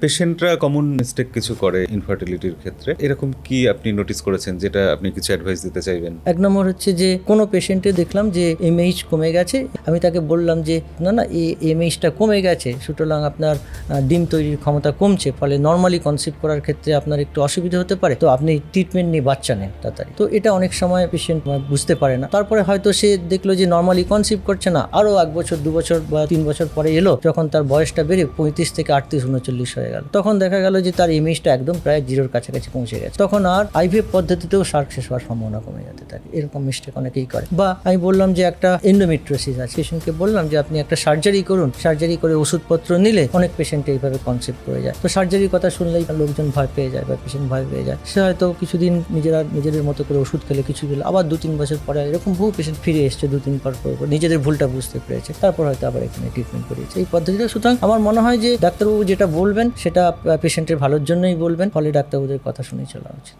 পেশেন্টরা common mistake কিছু করে ইনফার্টিলিটির ক্ষেত্রে, এরকম কি আপনি নোটিস করেছেন যেটা আপনি কিছু অ্যাডভাইস দিতে চাইবেন? এক নম্বর হচ্ছে যে কোনো পেশেন্টে দেখলাম যে এমএইচ কমে গেছে, আমি তাকে বললাম যে না এই এমএইচটা কমে গেছে, সুতরাং আপনার ডিম তৈরির ক্ষমতা কমছে, ফলে নর্মালি কনসিভ করার ক্ষেত্রে আপনার একটু অসুবিধা হতে পারে, তো আপনি ট্রিটমেন্ট নিয়ে বাচ্চা নেন তাড়াতাড়ি। তো এটা অনেক সময় পেশেন্ট বুঝতে পারে না। তারপরে হয়তো সে দেখলো যে নর্মালি কনসিভ করছে না, আরও 1 বছর 2 বছর বা 3 বছর পরে এলো, যখন তার বয়সটা বেড়ে 35 থেকে 38 39 হয়ে গেল, তখন দেখা গেল যে তার এমএইচটা একদম প্রায় জিরোর কাছাকাছি পৌঁছে গেছে। তখন আর আইভিএফ পদ্ধতিতেও শেষ হওয়ার সম্ভাবনা কমে যেতে থাকে। এরকম মিস্টেক অনেকেই করে। বা আমি বললাম যে একটা এন্ডোমেট্রিওসিস আছে, পেশেন্টকে বললাম যে আপনি একটা সার্জারি করুন, সার্জারি করে ওষুধপত্র নিলে অনেক পেশেন্ট এইভাবে কনসিভ করে যায়। তো সার্জারির কথা শুনলেই লোকজন ভয় পেয়ে যায় বা পেশেন্ট ভয় পেয়ে যায়। সে হয়তো কিছুদিন নিজেদের মতো করে ওষুধ খেলে, কিছু খেলে, আবার 2-3 বছর পরে এরকম বহু পেশেন্ট ফিরে এসছে 2-3 পর নিজেদের ভুলটা বুঝতে পেরেছে, তারপর হয়তো আবার এখানে ট্রিটমেন্ট করিয়েছে এই পদ্ধতিটা। সুতরাং আমার মনে হয় যে ডাক্তারবাবু যেটা বলবেন সেটা পেশেন্টের ভালোর জন্যই বলবেন, ফলে ডাক্তারবাবুদের কথা শুনেই চলা উচিত।